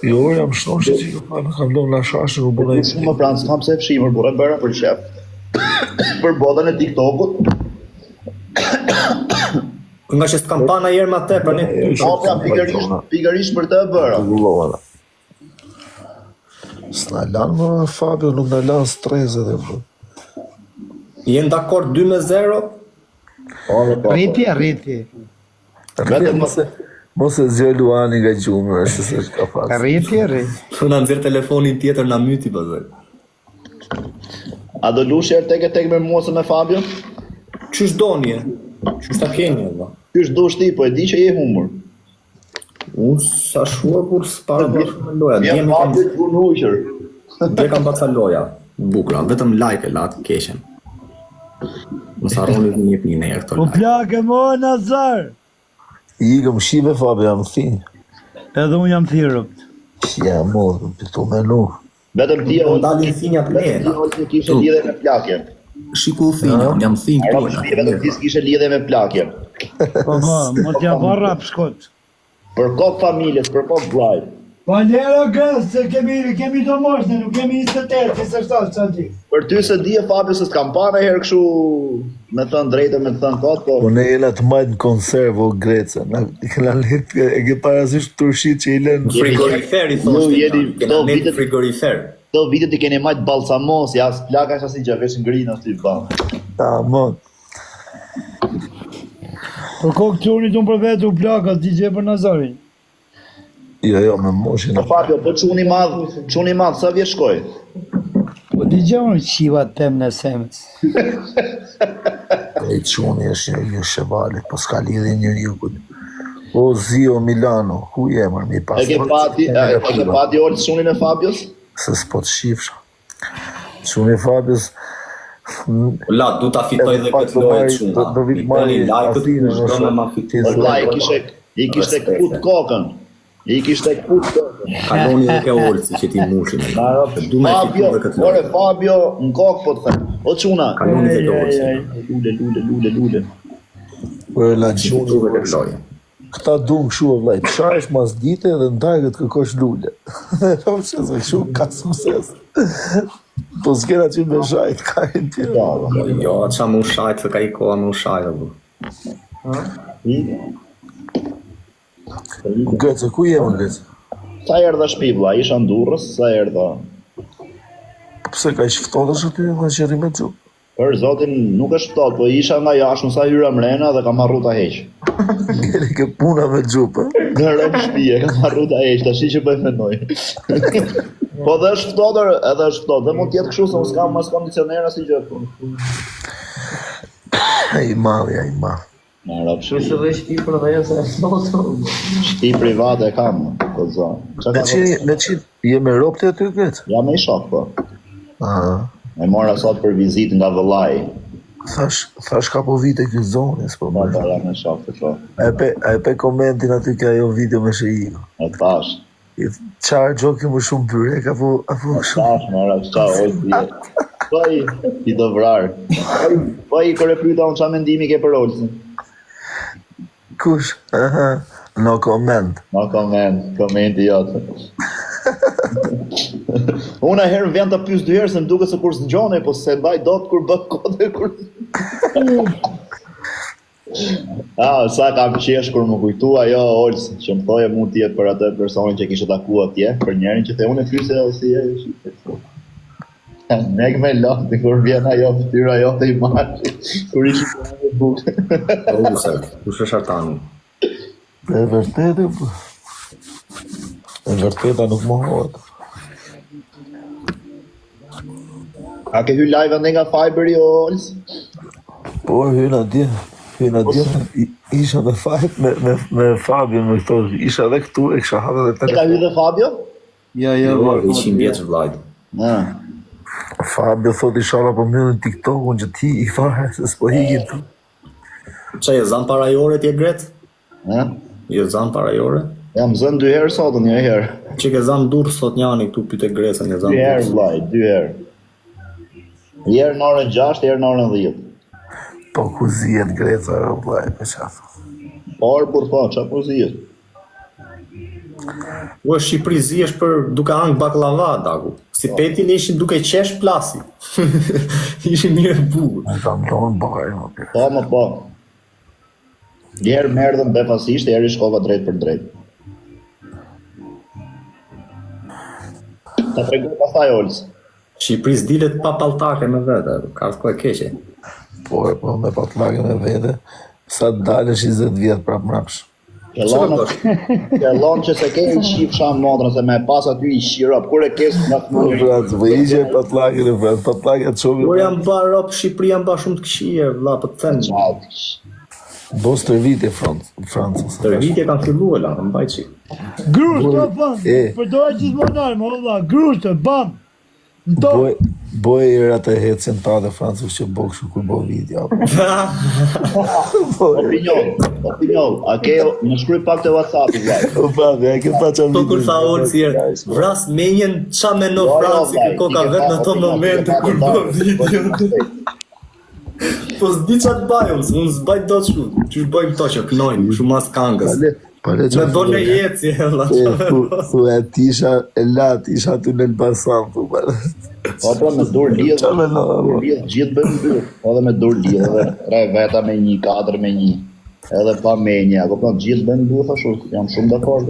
Jo, jam shnoshë që më kam lënë në shashën u bëna i Shumë më pranë, s'kam se fshimër, burë bëra për shef. Për botën e TikTokut. Nga që s'kam pa në jerë ma te, për një Pra, pikërisht për të e bëra. S'na lanë më Fabio, nuk na lanë streze dhe bro. Jenë dakord 2-0? Rriti. Mos e zgjoj Luani nga gjumë, është se s'ka pas. Rriti. Në nëzirë telefonin tjetër në myti, pëzër. A do lush herë tek me mosën me Fabio? Qysh donje? Qysh ta keni, valla? Qysh dush ti, po e di që je humur. Unë sa shua kur s'para bashkë me loja. Jam Fabio të punuqër. Dhe kam baca loja, bukra, vetëm like e latë keshen. Mos harroni të njëpni në herë këto Po like. plakë mo Nazar. Ikëm shive Fabio, jam thinj. Edhe unë jam thirrë. Ja, modë, pitu menu. Vetëm ti Po dalin thinjat plena. Ti kishe lidhe me plakje. Shiku thinja, unë jam thinj plena. Vetëm ti s'kishe lidhe me plakje. Po, mo t'ja barra pshkot. Për kokë familjes, për kokë vlajt. Po lero gësë, se kemi do moshne, nuk kemi 28, 27, qa di. Për ty se di e Fabio se s'kam pa në herë këshu me thënë drejtë, me thënë kotë, po... Po ne jena të majtë në konservë o Greca. E ke parasysh turshit që i lenë... Frigorifer i thoshte, kena ne frigorifer. Do vitet i keni majtë balsamos, ja s'plaka është asi që vesh ngrinë ashtu i banë. Ta, mon. Për kokë qunit unë për vetë u plaka, t'i gje për Nazarin. Jo, me moshin. Po Fabio, po quni madh, sa vje shkoj? Po t'i gje unë qiva tem në semës. E quni është një shevali, po s'ka lidhe një jugut. O Zio Milano, ku jemër, mi pas... E ke pati orë të qunin e Fabios? Se s'po të shifsha. Qunin e Fabios... La, du ta fitoj dhe këtë lojë shumë. Do vit marri like-ët, do me ma fitoj. La, i kishte kput kokën. Kaloni dhe ke olëci që ti mushin. Du me fitoj dhe këtë lojë. Fabio, në kokë po të thëmë. O quna. Kaloni dhe ke olëci. Lule. Për la Fitoj dhe këtë lojë. Këta dunë këshu e vlajt, shash mas dite dhe ndajgët kërkosh lulle. Rom që se këshu ka sukses. Po s'kena që me shajt, ka e tjera. Jo, qa mu shajt, se ka i koha mu shajt. Gëtë, ku jemë Gëtë? Sa erdha shpi vla, isha Durrës, sa erdha. Pse ka i shftodhësh aty nga qëri me gjupë? Për zotin nuk është ftohtë, po isha nga jashtë, sa hyra mrena dhe kam harru ta heq. Gjeri ke puna me gjupë, Në rëmë shpije, kam harru ta heq, tash që po e mendoj. Po dhe është ftohtë, edhe është ftohtë, dhe mund tjetë këshu se unë s'kam mas kondicionera si gjë. I madh. Në rëmë shpije. Dhe Shqipër dhe jesë e ftohtë. Shpi private e kam, po zonë. Me që je me ropti aty Gëtë? Jam me i shok, po. E mora sot për vizit nga vëllai. Thash ka po vite kjo zonë, s'po Po, jam me shok, po. A e pe komentin aty ka jo video me shëjio. E tash. Qarë gjoki më shumë byrek, apo shumë? Tash, mora, qa ojtë bje. Po i do vrarë. Po i kërë e pyta unë qa mendimi ke për Olsin. Kush? No comment. Komenti jotë. Unë a herë vjen të pys 2 herë se më duke se kur s'ngjone, po se mbaj dot kur bët kode kur... Sa kam qesh kur më kujtu ajo Ols, që më thoje mund t'jetë për atë personin që kishe taku atje, për njerin që the unë e fyse o si e nek me lotë, kur vjen ajo ftyra jote i marri, kur ishi të në bukë. Kush është artanu? E vërteta nuk më hohet. A ke hy live ande nga Fiberi o Ols? Po, hyna dje, isha me Fabio, me këto, isha dhe këtu, e kësha hadhe dhe E ka hy dhe Fabio? Jo. 100 vjeç vlajt. Fabio thot i shala po mjëllën TikTok-un që ti i fare, se s'po hikin tu. Qa je zan para jore t'je Gret? Je zan para jore? Jam zën 2 herë sotën, 1 herë. Që ke zan durë sot njani këtu pyte Gresën, je zan 2 herë vlaj, 2 herë. Herë në orën 6, herë në orën 10. Po ku zijet Greca, vlaj, me qafë. Por, qa po zijet? U e Shqipëri zihesh për duke hangë baklava, dagu. Si peti ne ishin duke qesh plasi. Ishin mirë e bukur. E kam tonë bëgaj, më pjerë. Po, më po. Njerë merdhëm befasisht, eri shkova drejt për drejt. Ta tregoj pastaj Olës. Shqipëris dilet pa palltake me vete, ka s'ko e keqe. Po, me patlagën e vete, sa të dalësh 20 vjetë prapë mrapsh. Qëllon që se ke i shifë shamë modrën, se me pas aty i shirop, kur e kes në të mërë. Vratë, vë ishe patlagën e vratë, patlagën të shumë. Kur jam ba ropë Shqipëri jam ba shumë të këshie, vla, për të thënë. Bos tërvitje Francës. Tërvitje kanë fillu e la, në mbaj qik. Grushtë, bam, E. përdojë gjithmonë armë, olla, grushtë, bam. Në to, Boj e ratë e hecën ta dhe Francës që bo kështu kur bo video. Opinion, a ke, në shkruj pak të WhatsApp, vlaj. O pravi, e ke pa qa video. Po kur tha orë si erë, vras menjen qa me në Francë i ko ka vetë në to momente kur bo video. Po s'di qa të bajëm, unë s'baj do të shu, që shbojmë to që kënojnë, shumë mas kangës. Me do në jetë si e la qa me bo. Thu e tisha, e la tisha të në Elbasan, thu bërë. Po pra me dur lidhë, Qa me në, gjithë bëjmë bërë. Po dhe me dur lidhë, edhe tre veta me një, 4 me një, edhe pa me një, ako pra gjithë bëjmë bërë, thashur, jam shumë dakord.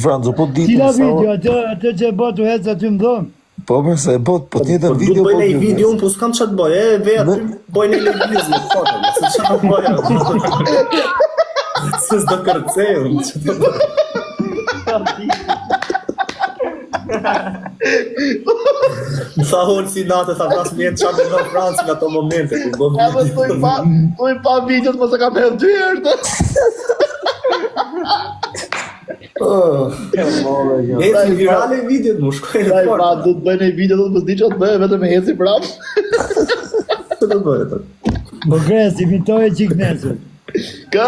Francë, po ditë cila në sa video, atë që e botu hecë aty më dhomë. Po përse, po tjetër Po du video, të bëjnë e video, unë po s'kam qa të bëj, e veja të bëjnë e levizë, se qa të bëj, se s'do kërcej, unë që të bëj. Më tha holë si natë, tha vras më jetë qatë në Francë në ato momente, ku bo video. Tuj pa videot, më se ka me 2 herë të. E si virale videot, më shkojnë e Pra, fort. du të bëjnë e video, du të s'di që të bëjë, vetëm e heci prapë. Që të bëjë të? Po kres, imitoje qik nesër. Kë?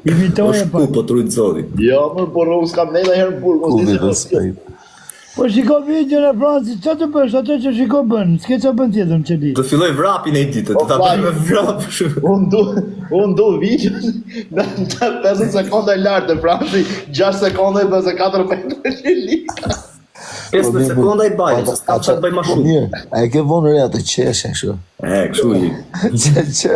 Po Imitoje pa. shku, po trujtë zodi. Jo, më por unë s'kam nejda herë në burë, mos kulli di dhe se spejt. Po shiko video në Francë, që të bësh, atë që shiko bën, s'ke që bën tjetër në që di. Të filloj vrapin e ditë, të ta bëj me vrap shumë. Unë du video në 50 sekonda e lartë të Franci, 6 sekonda e 4 metrë që lika. 15 sekonda i bajnë, se s'ka që të bëj ma Po shumë. mirë, a e ke vonë re atë qeshe, shu. Kështu i. Qeshe,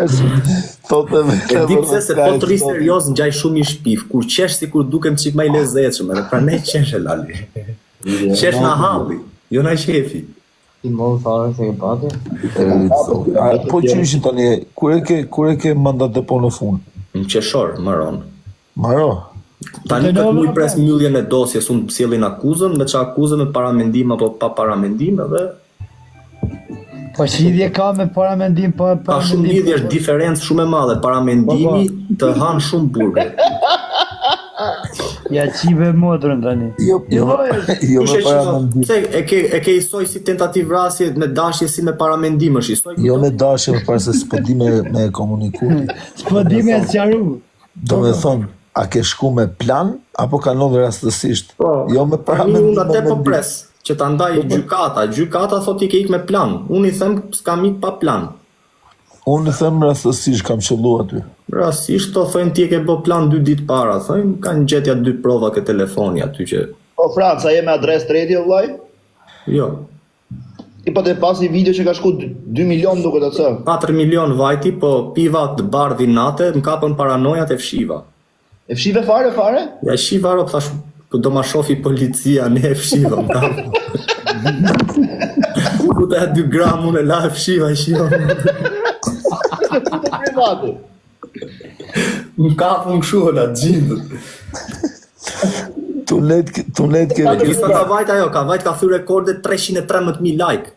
thotë me E di pse se po të ri serios ngjaj shumë i shpif, kur qesh si kur dukem qik ma i lezetshëm, edhe pra ne qesh e lali. Qesh na halli, jo na shefi. Ti mund fare se ke pati? Po që ishin tani, kur e ke mandat të po në fund? Në qeshor, maron. Maro, Tani këtë muj pres mbylljen e dosjes, unë sjellin akuzën, me që akuzën me paramendim apo pa paramendim, edhe Po shidhje ka me paramendim, pa ka shumë lidhje, është diferencë shumë e madhe. Paramendimi të hanë shumë burge. Ja qive modrën tani. jo me paramendim. Pse e ke isoj si tentativ vrasje me dashje si me paramendim është isoj? Jo me dashje, më parë se s'po di me komuniku. S'po di me sqaru. Do me thonë, a ke shku me plan, apo ka ndodhur rastësisht? Jo me Unë paramendim. atë po pres, që ta ndaj gjykata thot i ke ik me plan. Unë i them s'kam ik pa plan. Unë i them rastësisht kam qëllu aty. Rastisht to thojnë ti e ke bë plan 2 ditë para, thojnë kanë gjetja 2 prova ke telefoni aty që Po Franca, je me adres treti o vlaj? jo. I po të pasi video që ka shku 2 milion duke të cë. 4 milion vajti, po piva të bardhi nate, më kapën paranojat e fshiva. E fshive fare? Ja shiva ro, thash, po do ma shofi policia, ne e fshiva më kapën. Ku të e 2 gram unë e la e fshiva, e shiva. Private. Më kapën këshu e la gjindët. Tunet ke Kisa ka vajt ajo, ka thy rekorde 313.000 like.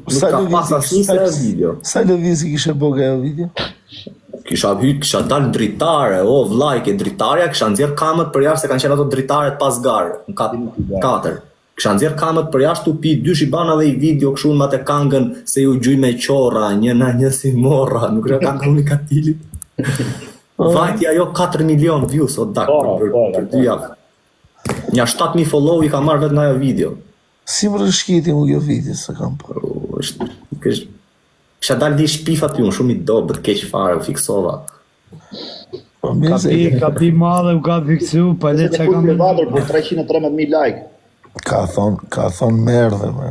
Nuk ka pas asnjë se video. Sa lëvizje kishe boga ajo video? Kisha dal dritare, o vllai ke dritarja, kisha nxjerr kamët për jashtë se kanë qenë ato dritaret pas garë, në kat 4. Kisha nxjerr kamët për jashtë u pi 2 shibana dhe i video kështu me atë kangën se ju gjuj me qorra, një si morra, nuk është kanga unikatilit. Vajti ajo 4 milion views o dak për 2 javë. Nja 7.000 follow i ka marrë vetë në ajo video. Si më rëshkiti mu kjo video, se kam për. Kisha dalë di shpif aty unë, shumë i dobët, keq fare, u fiksova. Po mirë se Ka pi madhe u ka fiksu, pa le që ka Fut me... privator për 313.000 like. ka thon merdhe më.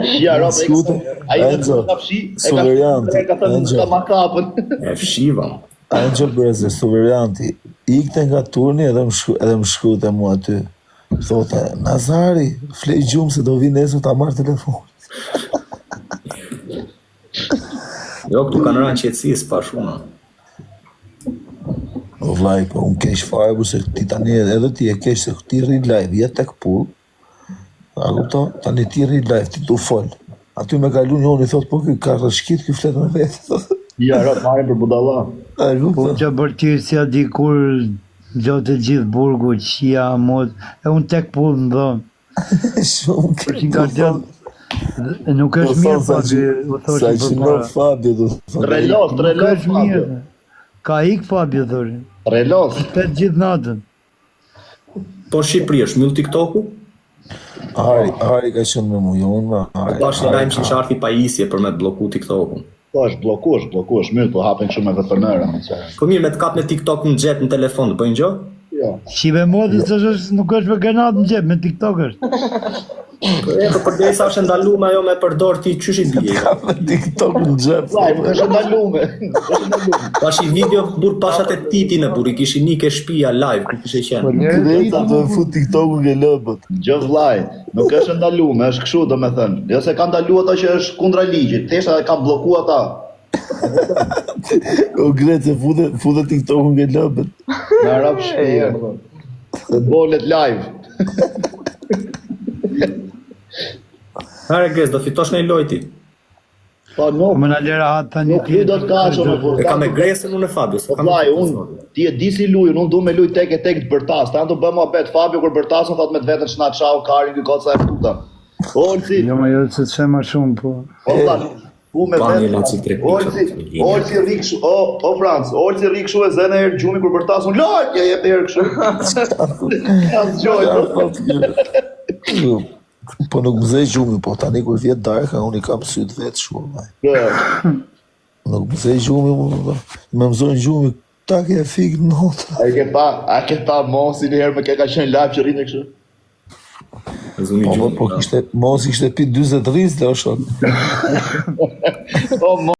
Shia rob Skute, ai Enzo, ka fshi, Suverianti, ka thënë Enzo. ka makapën. E fshiva. Angel Breze, Suverianti, ikte nga turni edhe më shkute mua aty. Thote, Nazari, flej gjumë se do vi nesër ta marrë telefon. Jo, këtu kanë rënë qetësisë pa shumë. O vlaj, po unë kesh fare, bu se ti tani edhe ti e kesh se ti rri live, jetë tek pull, a kupto, tani ti rri live, ti tu fol. Aty me kalu njoni, thot, po ky ka rëshkit, ky flet me vetë. Ja rob marrin për budalla. A Po kupto? që bërtirë si a dikur gjote gjithë burgu, qia, mod, e unë tek pull në dhëmë. Shumë Për që nga gjatë, nuk është mirë, Fabi, u Sa thoshin për që në para. Fabi, du thot. Trelos, Nuk është mirë. Ka ik Fabi, thori. Trelos. Petë gjithë natën. Po Shqipëri është mbyll TikToku? Ari ka qenë me mu, jo unë me Ari. Tash një lajm që sharfi pajisje për me të blloku TikTokun. Po është bllokush, mirë, po hapen kështu me VPN-ra, më çfarë. Po mirë, me të kap në TikTok në xhep në telefon, po gjë? Jo. Shive modës është, nuk është me granat në gjep, me TikTok është. E, po përderisa është ndaluar ajo me përdor ti çysh i bie. Ka me TikTok në gjep. Vllai, nuk është ndalume. Tash i video dur pashat e titi në burri, kishin nikë shtëpia live ku kishte qenë. Greta do e fut TikTok në lëbët. Gjë vllai, nuk është ndalume, është kështu domethënë. Jo se ka ndaluar ato që është kundra ligjit, thjesht ka bllokuar ata. O Greta, fute TikTok në lëbët. Në arab shpia. Futbollet live. Hare Gres, do fitosh në lojti. Po nuk, Më në lera hatë tani nuk lu do të kaço me E ka me Gresën unë e Fabio. Po vllai, ti e di si luj, unë du me luj tek e tek të bërtas. Ta do bëj mohabet Fabio kur bërtasën thot me të vetën shna çau karin ky koca e futa. Olsi, Jo, më jo se të shema shumë, po. o vllai, u me Pa një vetë. leci tre pikë. Olsi rrik shu, o Franc, Olsi rrik shu e zënë herë gjumi kur bërtasën. Loj, ja jep herë kështu. As gjoj. Po nuk më zej gjumi, po tani kur vjet darka, unë i kam syt vetë shumë. Nuk më zej gjumi, me mëzojnë gjumi, ta ke fik notë. A ke pa mosi një herë me ke ka qenë live që rrinë kështu? Zuni Po kishte, mos kishte pi 40 rizle, o shok. O